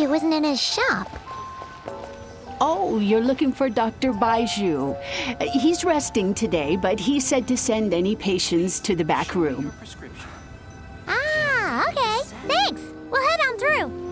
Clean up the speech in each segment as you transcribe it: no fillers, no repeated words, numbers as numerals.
Baiju isn't in his shop. Oh, you're looking for Dr. Baiju. He's resting today, but he said to send any patients to the back room. Ah, okay. Thanks. We'll head on through.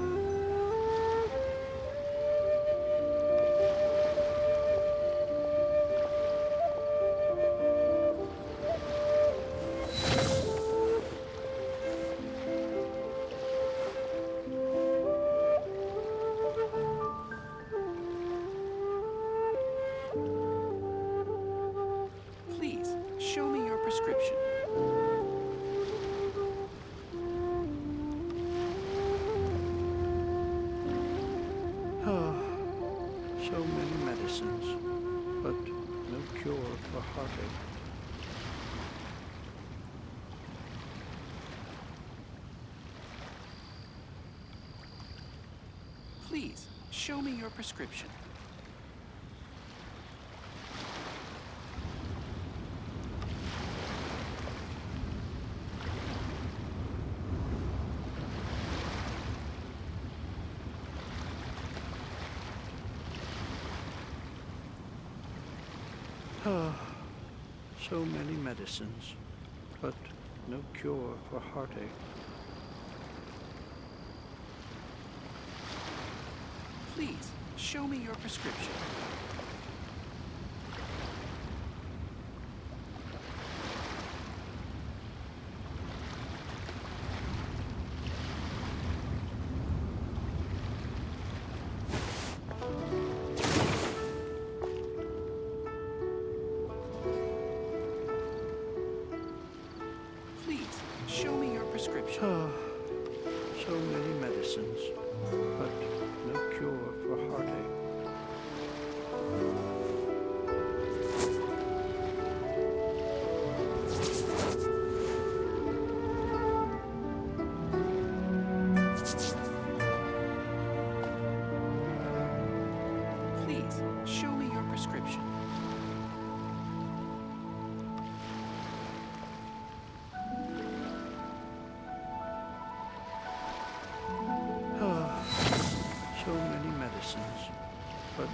Please, show me your prescription. So many medicines, but no cure for heartache. Please, show me your prescription. So many medicines, but no cure for heartache. Please, show me your prescription. Please, show me your prescription. So many medicines, but no cure for heartache. Please, show me your prescription. So many medicines, but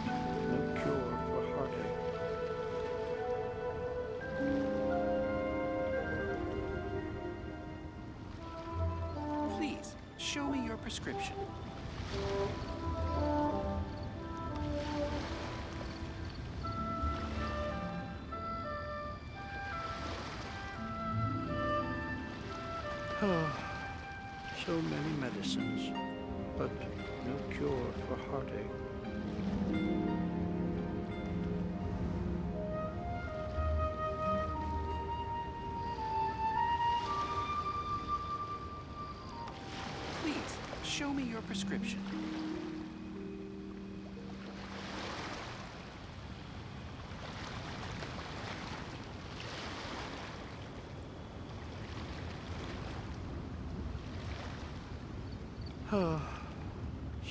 no cure for heartache. Please, show me your prescription. So many medicines, but no cure for heartache. Please, show me your prescription.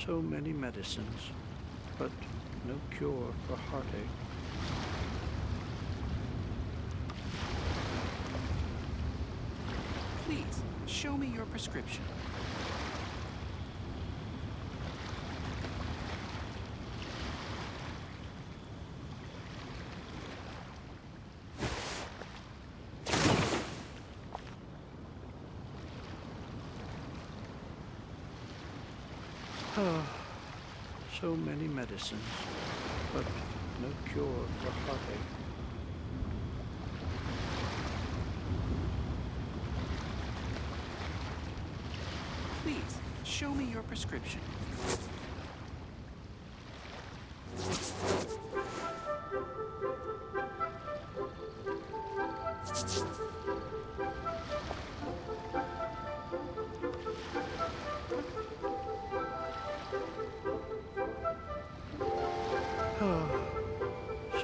So many medicines, but no cure for heartache. Please, show me your prescription. So many medicines, but no cure for heartache. Please, show me your prescription.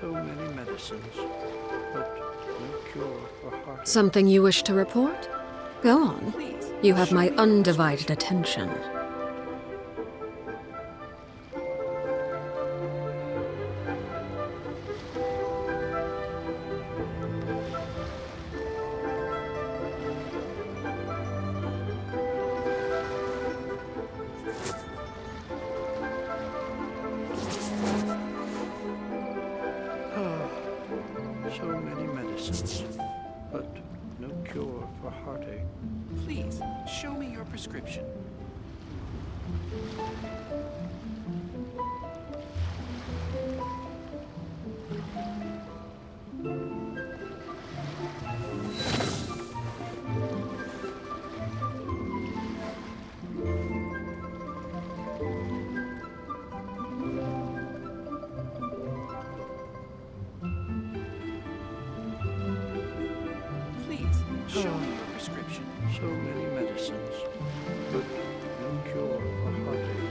So many medicines, but no cure for heartache. Something you wish to report? Go on. Please, You have show my me your undivided attention. but no cure for heartache. Please, show me your prescription. Please, show me your prescription. So many medicines, but no cure for heartache.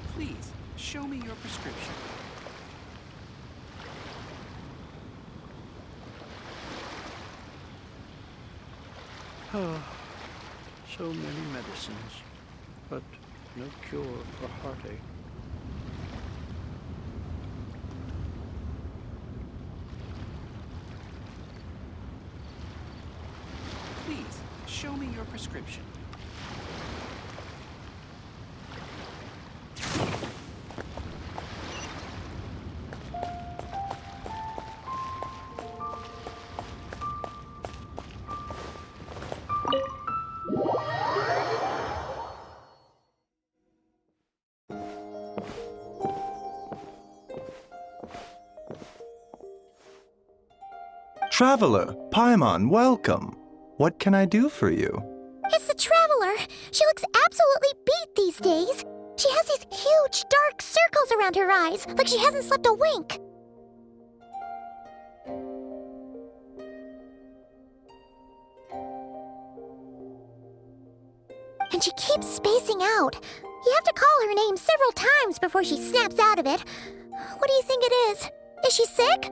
Please, show me your prescription. So many medicines, but no cure for heartache. Please, show me your prescription. Traveler, Paimon, welcome. What can I do for you? It's the Traveler. She looks absolutely beat these days. She has these huge dark circles around her eyes, like she hasn't slept a wink. And she keeps spacing out. You have to call her name several times before she snaps out of it. What do you think it is? Is she sick?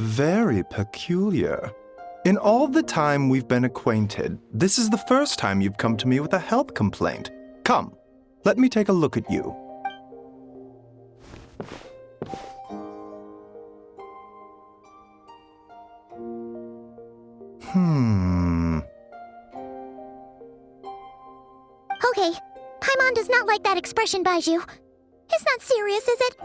Very peculiar. In all the time we've been acquainted, this is the first time you've come to me with a health complaint. Come, let me take a look at you. Okay, Paimon does not like that expression, Baiju. It's not serious, is it?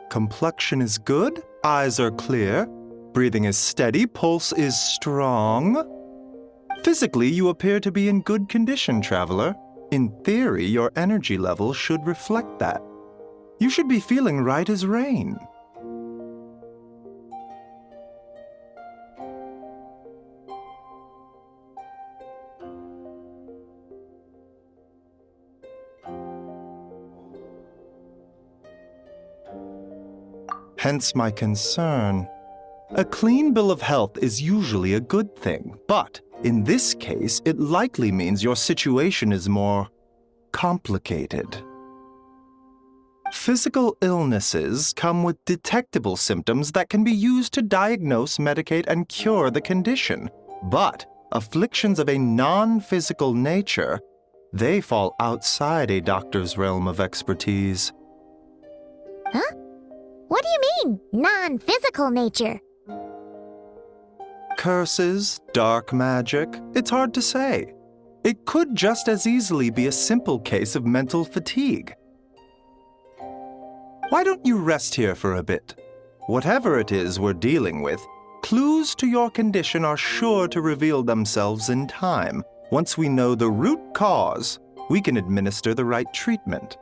Complexion is good, eyes are clear, breathing is steady, pulse is strong. Physically, you appear to be in good condition, traveler. In theory, your energy level should reflect that. You should be feeling right as rain. Hence my concern. A clean bill of health is usually a good thing, but in this case, it likely means your situation is more complicated. Physical illnesses come with detectable symptoms that can be used to diagnose, medicate, and cure the condition. But afflictions of a non-physical nature, they fall outside a doctor's realm of expertise. Huh? What do you mean, non-physical nature? Curses, dark magic, it's hard to say. It could just as easily be a simple case of mental fatigue. Why don't you rest here for a bit? Whatever it is we're dealing with, clues to your condition are sure to reveal themselves in time. Once we know the root cause, we can administer the right treatment.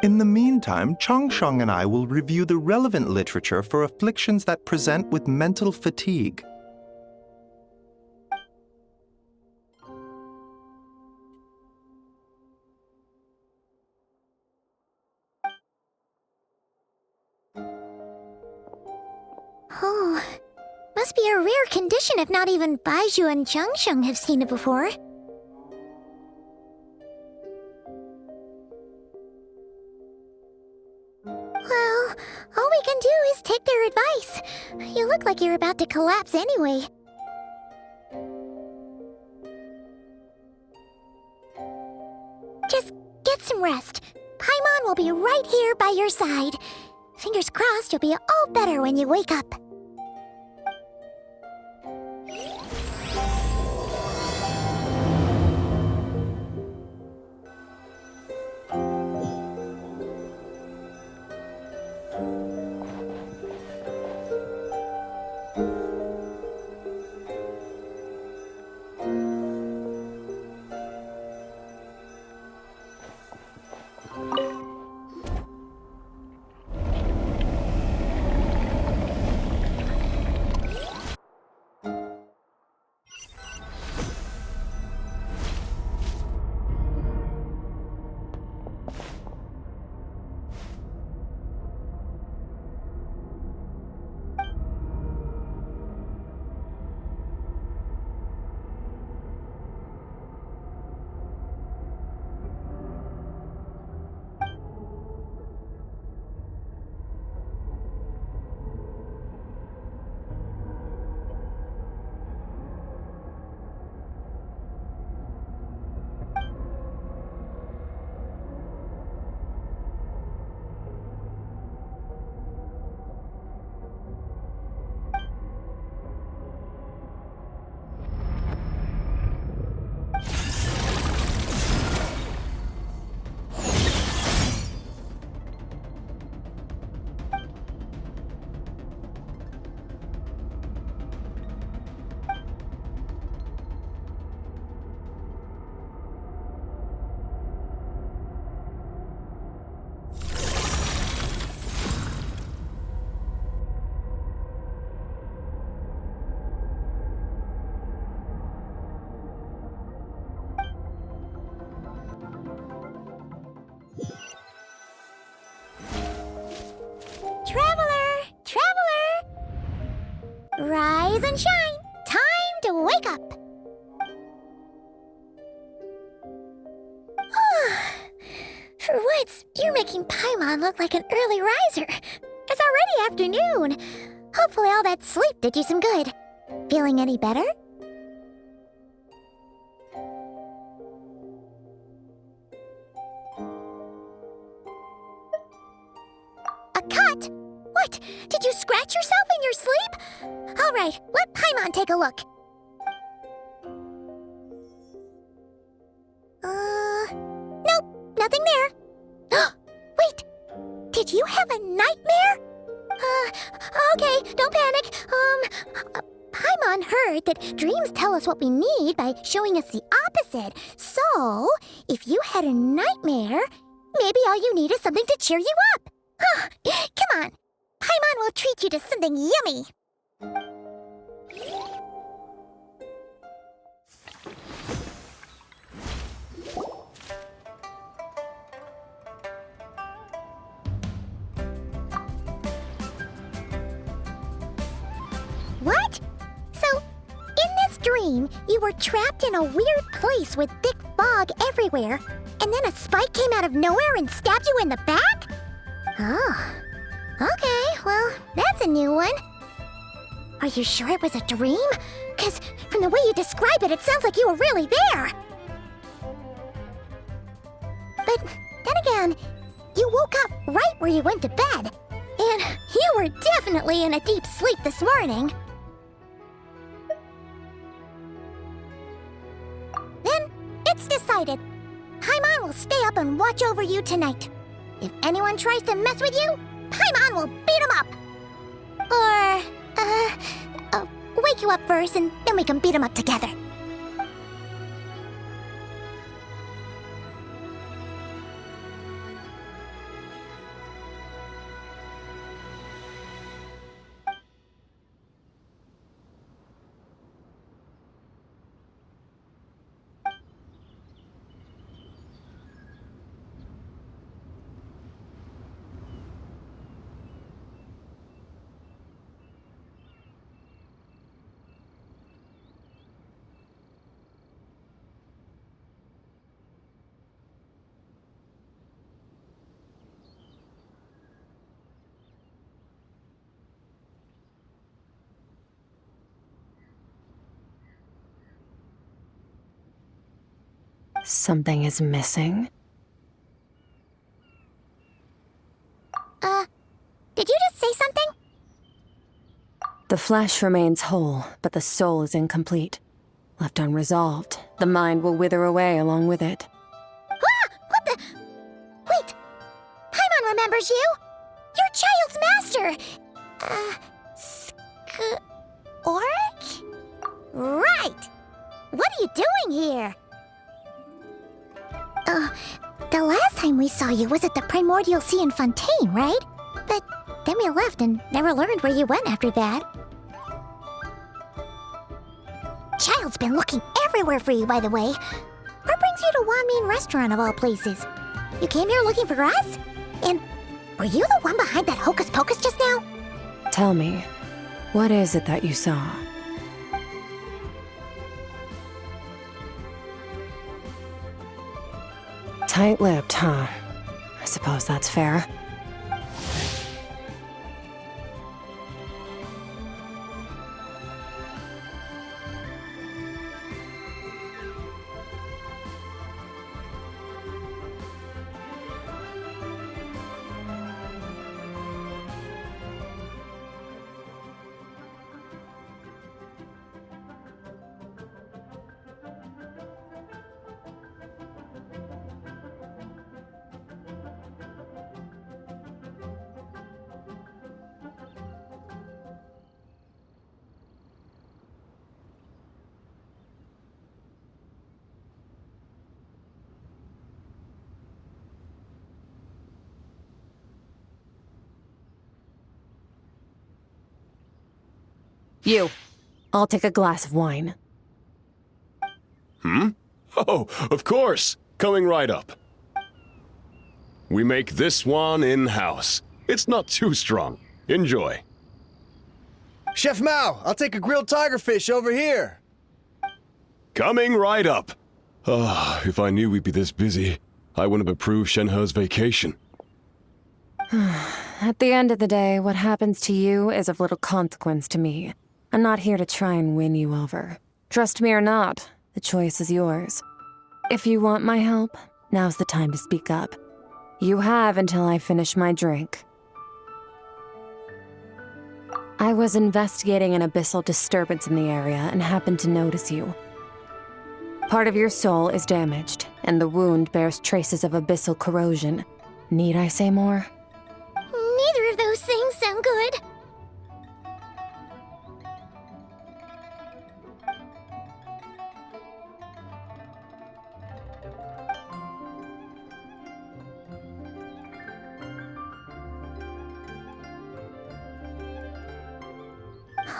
In the meantime, Changsheng and I will review the relevant literature for afflictions that present with mental fatigue. Oh, must be a rare condition if not even Baiju and Changsheng have seen it before. Well, all we can do is take their advice. You look like you're about to collapse anyway. Just get some rest. Paimon will be right here by your side. Fingers crossed you'll be all better when you wake up. Traveler! Traveler! Rise and shine! Time to wake up! For once, you're making Paimon look like an early riser. It's already afternoon. Hopefully all that sleep did you some good. Feeling any better? A cut? What? Did you scratch yourself in your sleep? All right, let Paimon take a look. Nope, nothing there. Wait, did you have a nightmare? Okay, don't panic. Paimon heard that dreams tell us what we need by showing us the opposite. So, if you had a nightmare, maybe all you need is something to cheer you up. Come on, Paimon will treat you to something yummy. What? So, in this dream, you were trapped in a weird place with thick fog everywhere, and then a spike came out of nowhere and stabbed you in the back? Oh. Okay, well, that's a new one. Are you sure it was a dream? 'Cause from the way you describe it, it sounds like you were really there. But then again, you woke up right where you went to bed. And you were definitely in a deep sleep this morning. Then, it's decided. Paimon will stay up and watch over you tonight. If anyone tries to mess with you, Paimon will beat him up. Or, wake you up first and then we can beat him up together. Something is missing. Did you just say something? The flesh remains whole, but the soul is incomplete. Left unresolved, the mind will wither away along with it. Ah! What the? Wait! Paimon remembers you! You're Child's master! Orc? Right! What are you doing here? The last time we saw you was at the Primordial Sea in Fontaine, right? But then we left and never learned where you went after that. Child's been looking everywhere for you, by the way. What brings you to Wanmin Restaurant of all places? You came here looking for us? And were you the one behind that hocus pocus just now? Tell me, what is it that you saw? Tight-lipped, huh? I suppose that's fair. You. I'll take a glass of wine. Oh, of course. Coming right up. We make this one in-house. It's not too strong. Enjoy. Chef Mao, I'll take a grilled tigerfish over here. Coming right up. If I knew we'd be this busy, I wouldn't have approved Shenhe's vacation. At the end of the day, what happens to you is of little consequence to me. I'm not here to try and win you over. Trust me or not, the choice is yours. If you want my help, now's the time to speak up. You have until I finish my drink. I was investigating an abyssal disturbance in the area and happened to notice you. Part of your soul is damaged, and the wound bears traces of abyssal corrosion. Need I say more? Neither of those things sound good.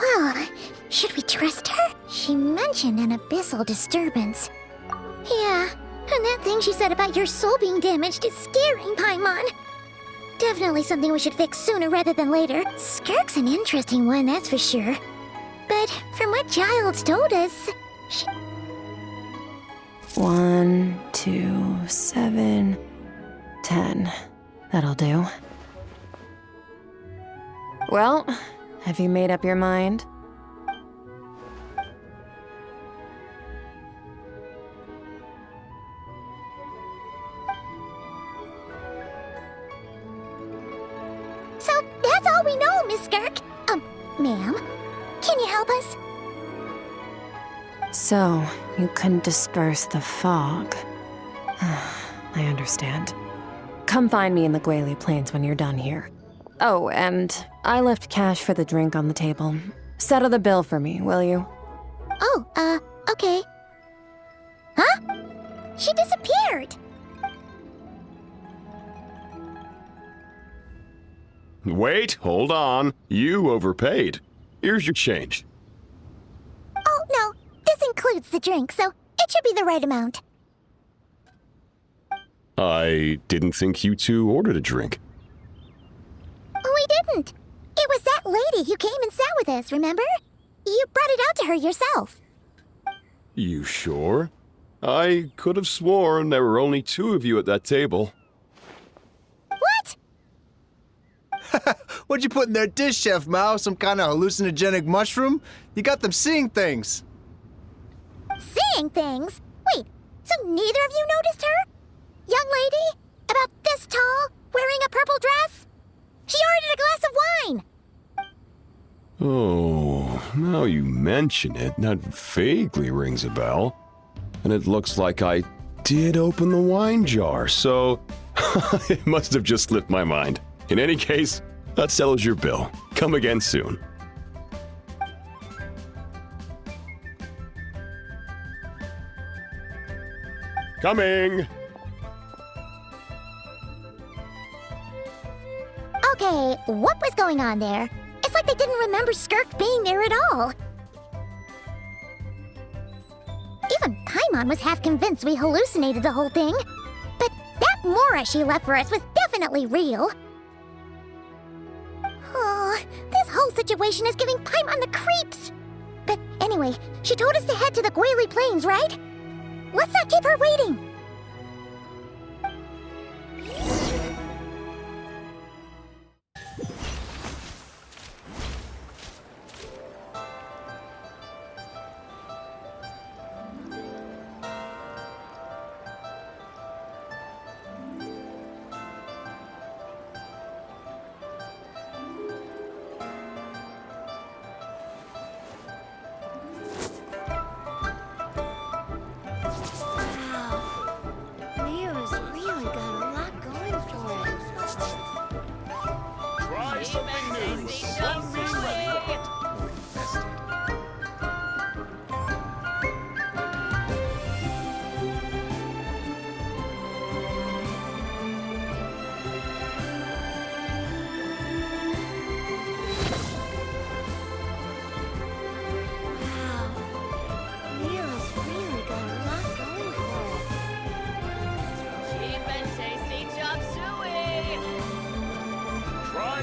Well, should we trust her? She mentioned an abyssal disturbance. Yeah, and that thing she said about your soul being damaged is scaring Paimon. Definitely something we should fix sooner rather than later. Skirk's an interesting one, that's for sure. But from what Giles told us, she... 1, 2, 7, 10. That'll do. Well, have you made up your mind? So that's all we know, Miss Skirk. Ma'am, can you help us? So, you couldn't disperse the fog. I understand. Come find me in the Guili Plains when you're done here. Oh, and I left cash for the drink on the table. Settle the bill for me, will you? Oh, okay. Huh? She disappeared! Wait, hold on. You overpaid. Here's your change. Oh, no. This includes the drink, so it should be the right amount. I didn't think you two ordered a drink. We didn't. It was that lady who came and sat with us, remember? You brought it out to her yourself. You sure? I could have sworn there were only 2 of you at that table. What? What'd you put in their dish, Chef Mao? Some kind of hallucinogenic mushroom? You got them seeing things. Seeing things? Wait, so neither of you noticed her? Young lady? About this tall? Wearing a purple dress? She ordered a glass of wine! Oh, now you mention it, that vaguely rings a bell. And it looks like I did open the wine jar, so it must have just slipped my mind. In any case, that settles your bill. Come again soon. Coming! Okay, what was going on there? It's like they didn't remember Skirk being there at all. Even Paimon was half convinced we hallucinated the whole thing. But that Mora she left for us was definitely real. Oh, this whole situation is giving Paimon the creeps. But anyway, she told us to head to the Guili Plains, right? Let's not keep her waiting.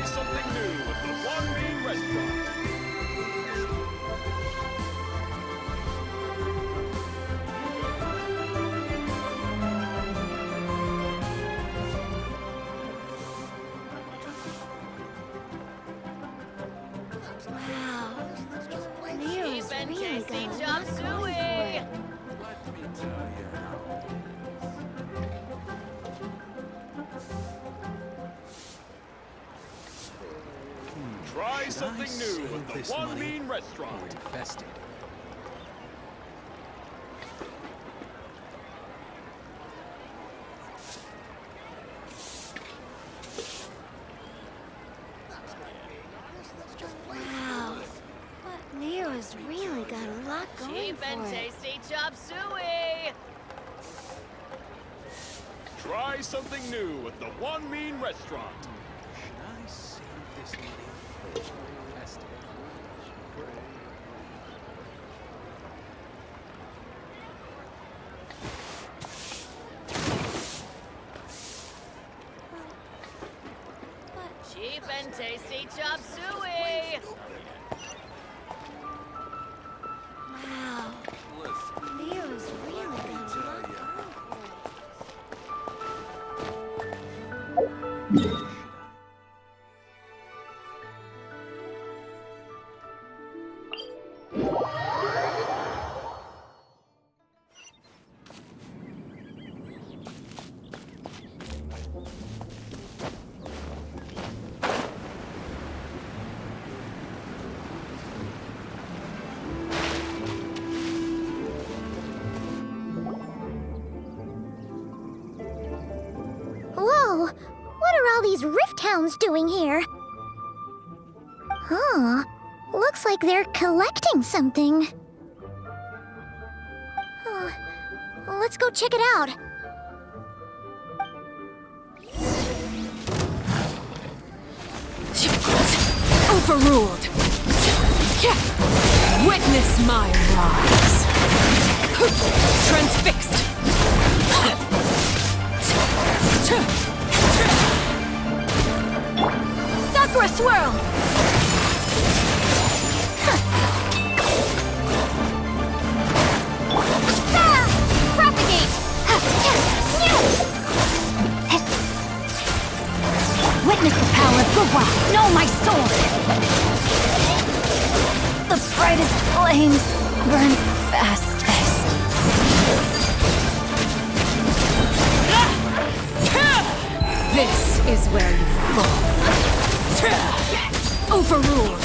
Try something new at the One Bean Restaurant. Nero's really got a lot going for it. Let me tell you how. Try Should something I new save at the this One money Bean or Restaurant. invest it? Wow. Nero's really got a lot going Cheap for and it. tasty chop suey! Try something new at the One Bean Restaurant. Should I save this money or invest it? Cheap and tasty chop suey! Wow. Listen, Nero's really got a lot tell going ya. for it. Whoa! What are all these rift hounds doing here? Huh. Looks like they're collecting something. Huh. Let's go check it out. Overruled. Witness my rise. Transfixed. Sakura swirl! Ah! Propagate! Witness the power of Gugwa! Know my sword! The brightest flames burn fastest. This is where you fall. Overruled.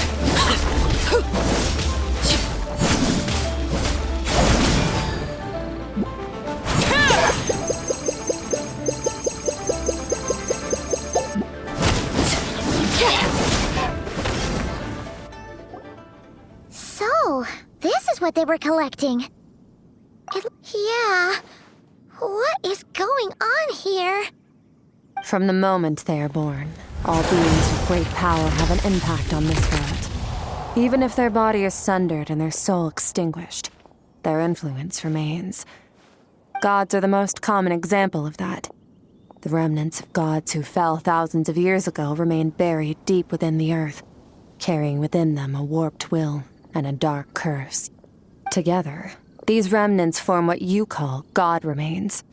So, this is what they were collecting. Yeah. What is going on here? From the moment they are born, all beings with great power have an impact on this world. Even if their body is sundered and their soul extinguished, their influence remains. Gods are the most common example of that. The remnants of gods who fell thousands of years ago remain buried deep within the earth, carrying within them a warped will and a dark curse. Together, these remnants form what you call god remains.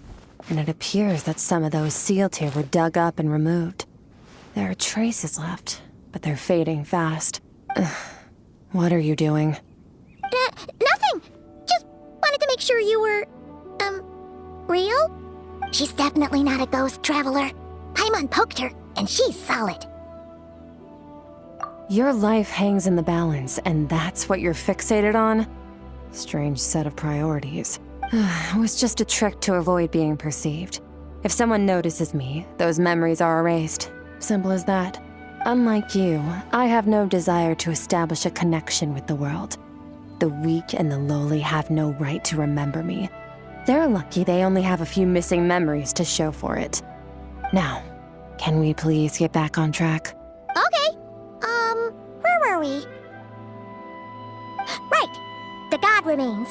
And it appears that some of those sealed here were dug up and removed. There are traces left, but they're fading fast. Ugh. What are you doing? Nothing! Just wanted to make sure you were, real? She's definitely not a ghost traveler. Paimon poked her, and she's solid. Your life hangs in the balance, and that's what you're fixated on? Strange set of priorities. It was just a trick to avoid being perceived. If someone notices me, those memories are erased. Simple as that. Unlike you, I have no desire to establish a connection with the world. The weak and the lowly have no right to remember me. They're lucky they only have a few missing memories to show for it. Now, can we please get back on track? Okay. Where were we? Right. The god remains.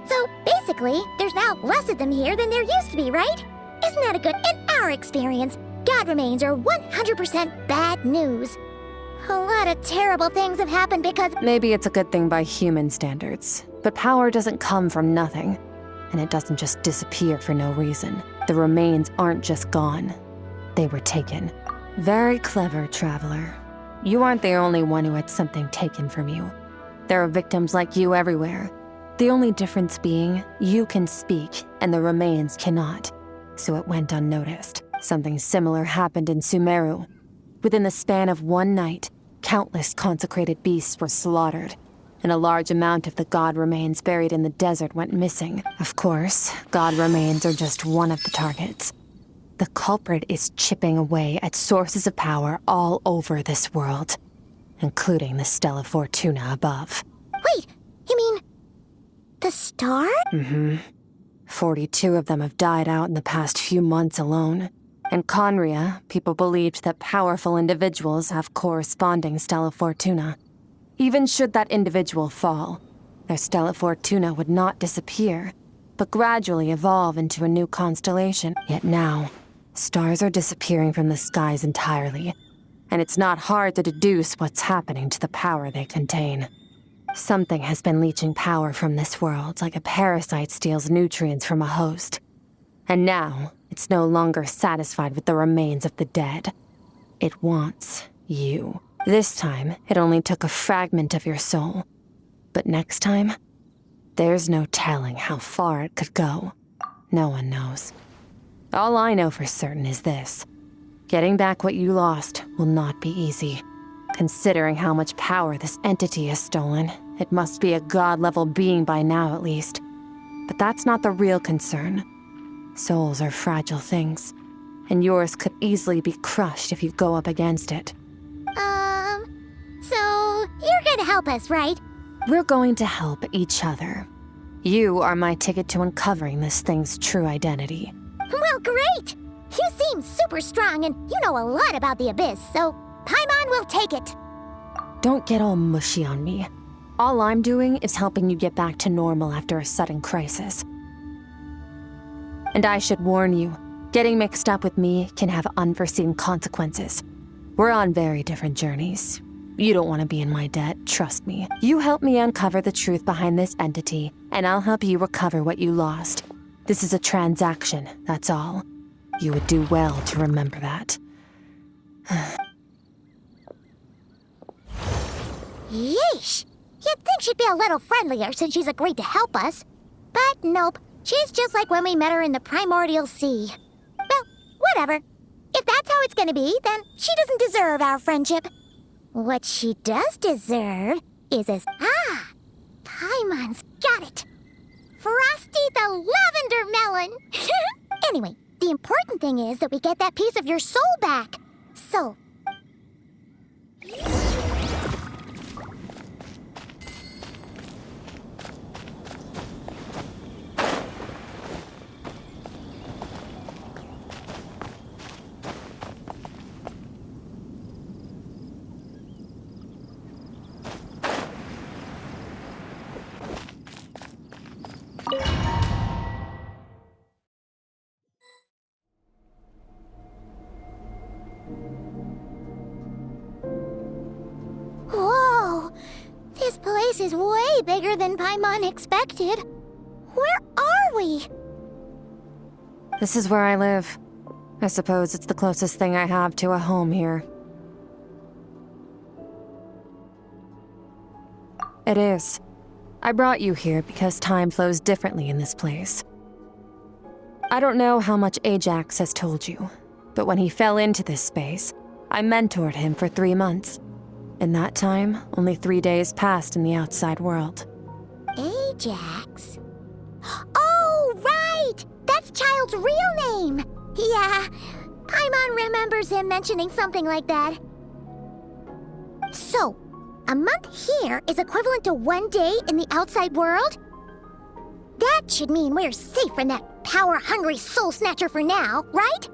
So, basically, there's now less of them here than there used to be, right? Isn't that a good... In our experience, God remains are 100% bad news. A lot of terrible things have happened because... Maybe it's a good thing by human standards, but power doesn't come from nothing, and it doesn't just disappear for no reason. The remains aren't just gone. They were taken. Very clever, traveler. You aren't the only one who had something taken from you. There are victims like you everywhere. The only difference being, you can speak, and the remains cannot. So it went unnoticed. Something similar happened in Sumeru. Within the span of one night, countless consecrated beasts were slaughtered, and a large amount of the god remains buried in the desert went missing. Of course, god remains are just one of the targets. The culprit is chipping away at sources of power all over this world, including the Stella Fortuna above. Wait, you mean... the star? 42 of them have died out in the past few months alone. In Conria, people believed that powerful individuals have corresponding Stella Fortuna. Even should that individual fall, their Stella Fortuna would not disappear, but gradually evolve into a new constellation. Yet now, stars are disappearing from the skies entirely, and it's not hard to deduce what's happening to the power they contain. Something has been leeching power from this world like a parasite steals nutrients from a host. And now, it's no longer satisfied with the remains of the dead. It wants you. This time, it only took a fragment of your soul. But next time, there's no telling how far it could go. No one knows. All I know for certain is this. Getting back what you lost will not be easy. Considering how much power this entity has stolen, it must be a god-level being by now at least. But that's not the real concern. Souls are fragile things, and yours could easily be crushed if you go up against it. So you're gonna help us, right? We're going to help each other. You are my ticket to uncovering this thing's true identity. Well, great! You seem super strong and you know a lot about the Abyss, so Paimon will take it. Don't get all mushy on me. All I'm doing is helping you get back to normal after a sudden crisis. And I should warn you, getting mixed up with me can have unforeseen consequences. We're on very different journeys. You don't want to be in my debt, trust me. You help me uncover the truth behind this entity, and I'll help you recover what you lost. This is a transaction, that's all. You would do well to remember that. Yeesh! You'd think she'd be a little friendlier since she's agreed to help us. But nope, she's just like when we met her in the Primordial Sea. Well, whatever. If that's how it's gonna be, then she doesn't deserve our friendship. What she does deserve is Paimon's got it. Frosty the Lavender Melon! Anyway, the important thing is that we get that piece of your soul back. So... Whoa! This place is way bigger than Paimon expected. Where are we? This is where I live. I suppose it's the closest thing I have to a home here. It is. I brought you here because time flows differently in this place. I don't know how much Ajax has told you, but when he fell into this space, I mentored him for 3 months. In that time, only 3 days passed in the outside world. Ajax? Oh, right! That's Child's real name! Yeah, Paimon remembers him mentioning something like that. So, a month here is equivalent to 1 day in the outside world? That should mean we're safe from that power-hungry soul snatcher for now, right?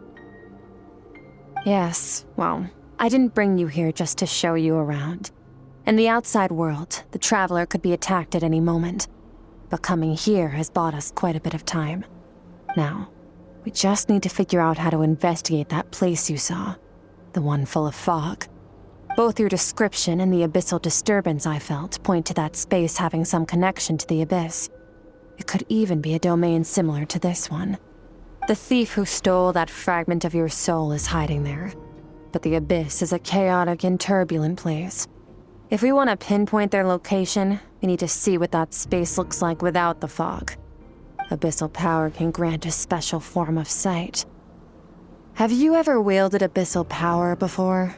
Yes, well, I didn't bring you here just to show you around. In the outside world, the Traveler could be attacked at any moment. But coming here has bought us quite a bit of time. Now, We just need to figure out how to investigate that place you saw, the one full of fog. Both your description and the abyssal disturbance I felt point to that space having some connection to the abyss. It could even be a domain similar to this one. The thief who stole that fragment of your soul is hiding there, but the abyss is a chaotic and turbulent place. If we want to pinpoint their location, we need to see what that space looks like without the fog. Abyssal power can grant a special form of sight. Have you ever wielded abyssal power before?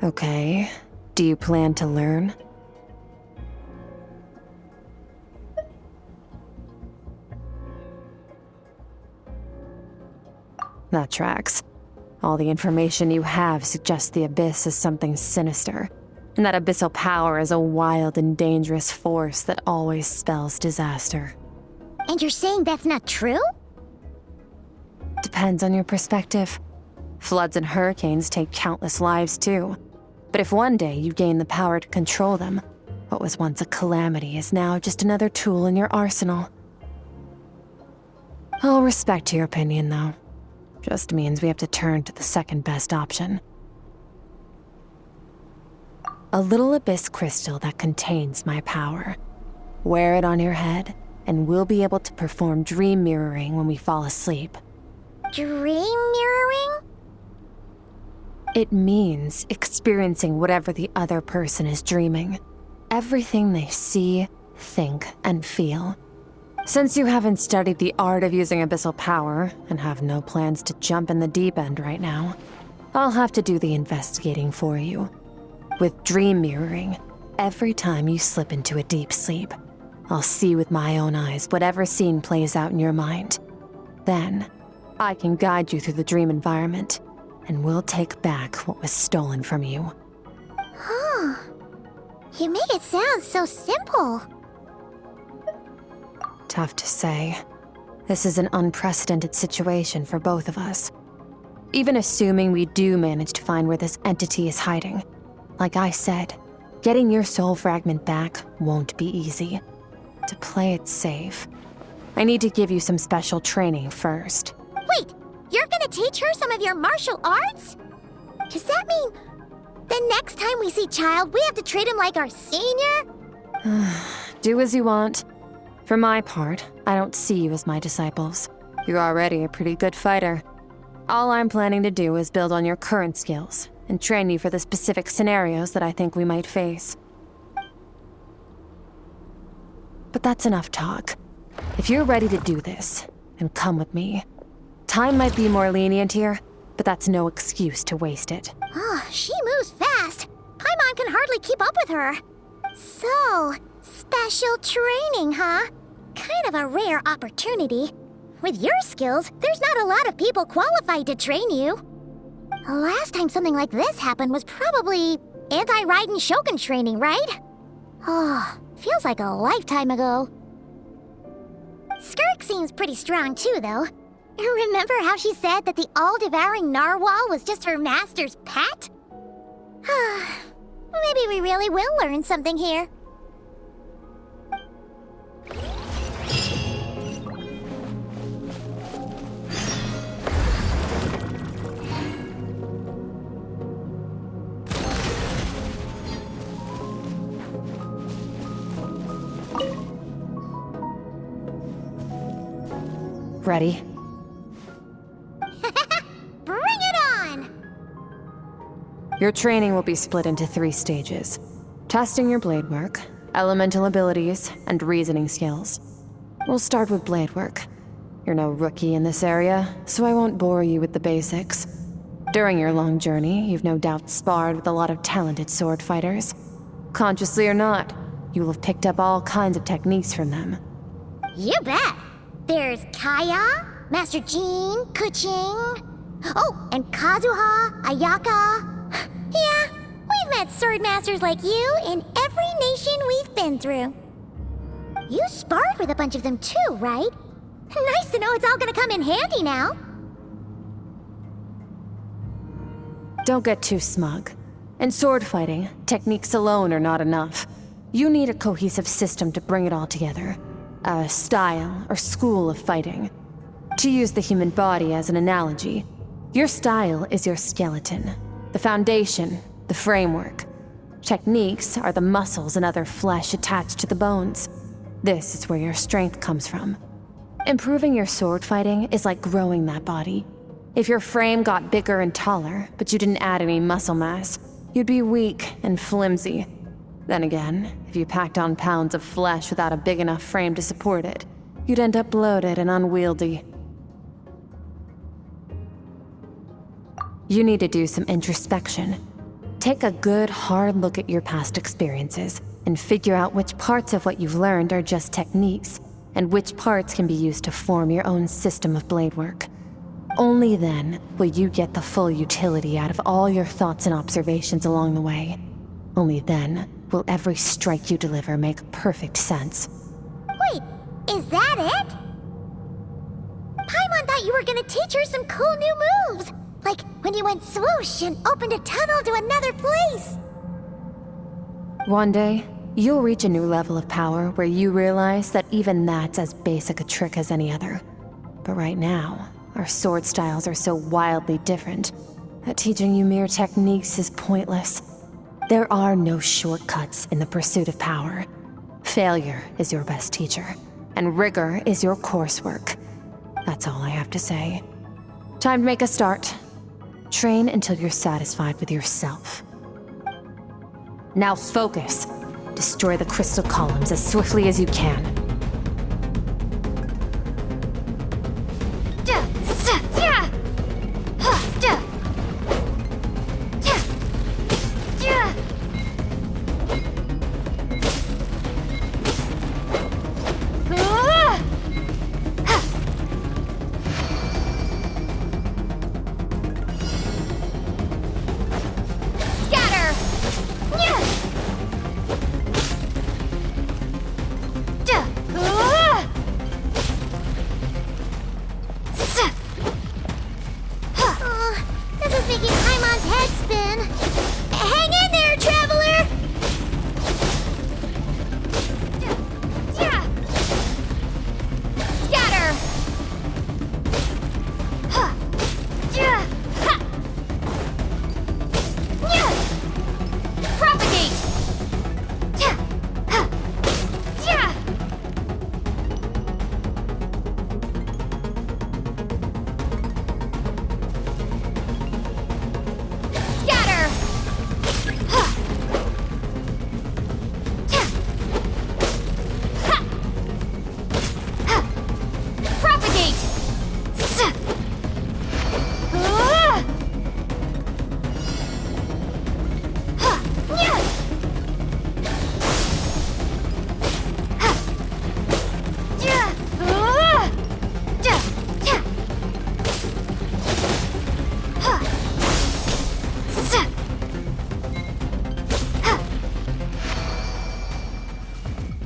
Okay. Do you plan to learn? That tracks. All the information you have suggests the abyss is something sinister, and that abyssal power is a wild and dangerous force that always spells disaster. And you're saying that's not true? Depends on your perspective. Floods and hurricanes take countless lives too. But if one day you gain the power to control them, what was once a calamity is now just another tool in your arsenal. I'll respect your opinion, though. Just means we have to turn to the second best option. A little abyss crystal that contains my power. Wear it on your head, and we'll be able to perform dream mirroring when we fall asleep. Dream mirroring? It means experiencing whatever the other person is dreaming. Everything they see, think, and feel. Since you haven't studied the art of using abyssal power, and have no plans to jump in the deep end right now, I'll have to do the investigating for you. With dream mirroring, every time you slip into a deep sleep, I'll see with my own eyes whatever scene plays out in your mind. Then, I can guide you through the dream environment, and we'll take back what was stolen from you. Huh. You make it sound so simple. Tough to say. This is an unprecedented situation for both of us. Even assuming we do manage to find where this entity is hiding, like I said, getting your soul fragment back won't be easy. To play it safe, I need to give you some special training first. Wait, you're gonna teach her some of your martial arts? Does that mean the next time we see Child, we have to treat him like our senior? Do as you want. For my part, I don't see you as my disciples. You're already a pretty good fighter. All I'm planning to do is build on your current skills and train you for the specific scenarios that I think we might face. But that's enough talk. If you're ready to do this, then come with me. Time might be more lenient here, but that's no excuse to waste it. Oh, she moves fast. Paimon can hardly keep up with her. So, special training, huh? Kind of a rare opportunity. With your skills, there's not a lot of people qualified to train you. Last time something like this happened was probably anti-Raiden Shogun training, right? Oh, feels like a lifetime ago. Skirk seems pretty strong too, though. Remember how she said that the all-devouring narwhal was just her master's pet? Maybe we really will learn something here. Ready? Bring it on! Your training will be split into 3 stages. Testing your blade work, elemental abilities, and reasoning skills. We'll start with blade work. You're no rookie in this area, so I won't bore you with the basics. During your long journey, you've no doubt sparred with a lot of talented sword fighters. Consciously or not, you'll have picked up all kinds of techniques from them. You bet! There's Kaya, Master Jean, Kuching. Oh, and Kazuha, Ayaka. Yeah, we've met sword masters like you in every nation we've been through. You sparred with a bunch of them too, right? Nice to know it's all gonna come in handy now. Don't get too smug. In sword fighting, techniques alone are not enough. You need a cohesive system to bring it all together. A style or school of fighting. To use the human body as an analogy, your style is your skeleton, the foundation, the framework. Techniques are the muscles and other flesh attached to the bones. This is where your strength comes from. Improving your sword fighting is like growing that body. If your frame got bigger and taller, but you didn't add any muscle mass, you'd be weak and flimsy. Then again, if you packed on pounds of flesh without a big enough frame to support it, you'd end up bloated and unwieldy. You need to do some introspection. Take a good, hard look at your past experiences and figure out which parts of what you've learned are just techniques, and which parts can be used to form your own system of blade work. Only then will you get the full utility out of all your thoughts and observations along the way. Only then will every strike you deliver make perfect sense. Wait, is that it? Paimon thought you were gonna teach her some cool new moves. Like when you went swoosh and opened a tunnel to another place. One day, you'll reach a new level of power where you realize that even that's as basic a trick as any other. But right now, our sword styles are so wildly different that teaching you mere techniques is pointless. There are no shortcuts in the pursuit of power. Failure is your best teacher, and rigor is your coursework. That's all I have to say. Time to make a start. Train until you're satisfied with yourself. Now focus. Destroy the crystal columns as swiftly as you can.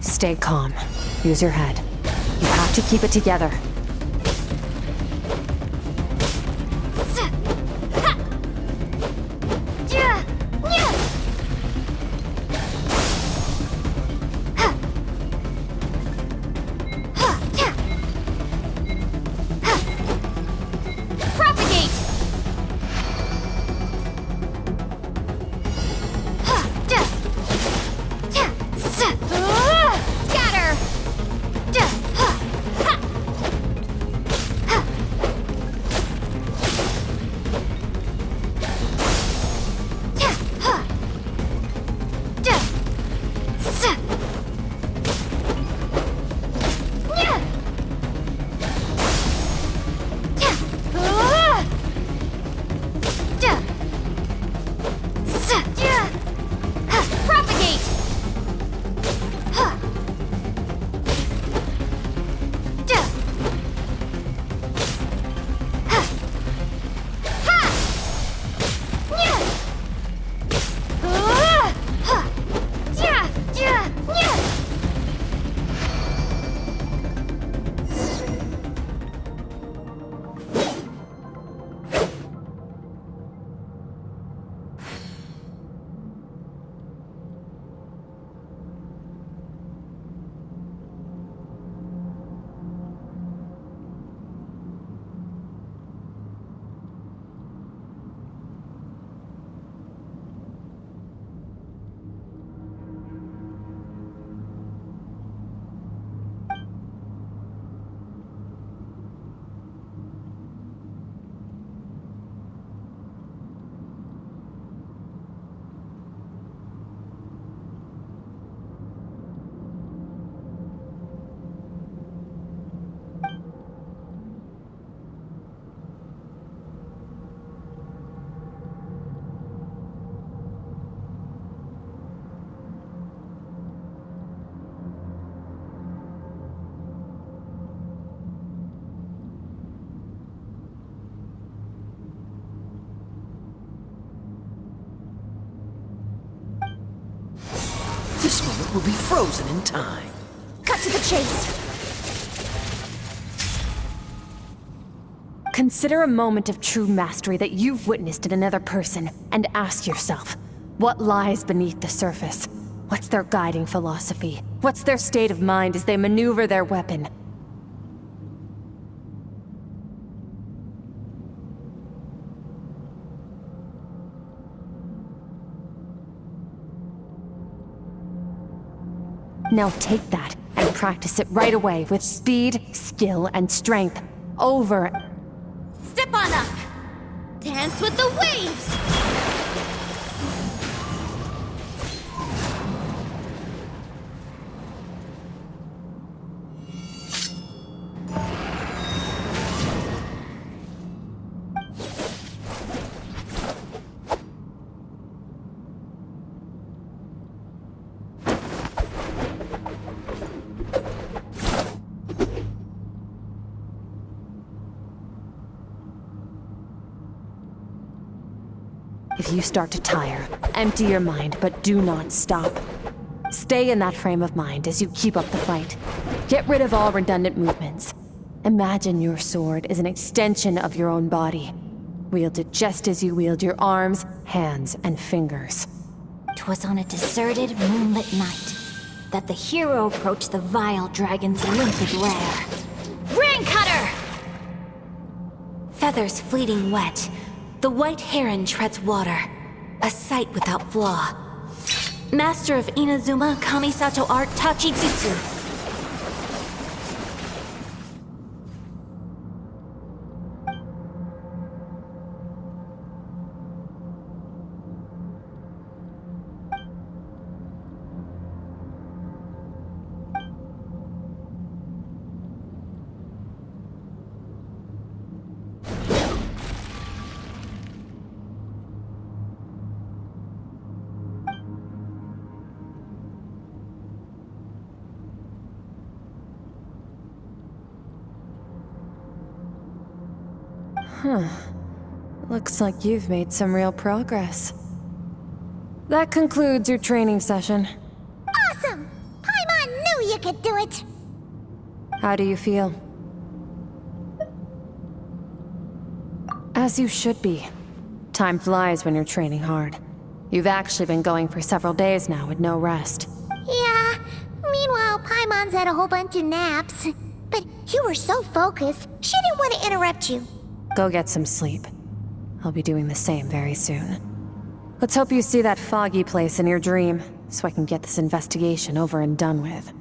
Stay calm. Use your head. You have to keep it together. will be frozen in time. Cut to the chase. Consider a moment of true mastery that you've witnessed in another person, and ask yourself, what lies beneath the surface? What's their guiding philosophy? What's their state of mind as they maneuver their weapon? Now take that and practice it right away with speed, skill, and strength. Over. Step on up. Dance with the waves. If you start to tire, empty your mind, but do not stop. Stay in that frame of mind as you keep up the fight. Get rid of all redundant movements. Imagine your sword is an extension of your own body. Wield it just as you wield your arms, hands, and fingers. 'Twas on a deserted, moonlit night that the hero approached the vile dragon's limpid lair. Rain Cutter! Feathers fleeting wet, the white heron treads water, a sight without flaw. Master of Inazuma Kamisato art Tachijutsu. Huh. Looks like you've made some real progress. That concludes your training session. Awesome! Paimon knew you could do it! How do you feel? As you should be. Time flies when you're training hard. You've actually been going for several days now with no rest. Yeah, meanwhile Paimon's had a whole bunch of naps. But you were so focused, she didn't want to interrupt you. Go get some sleep. I'll be doing the same very soon. Let's hope you see that foggy place in your dream, so I can get this investigation over and done with.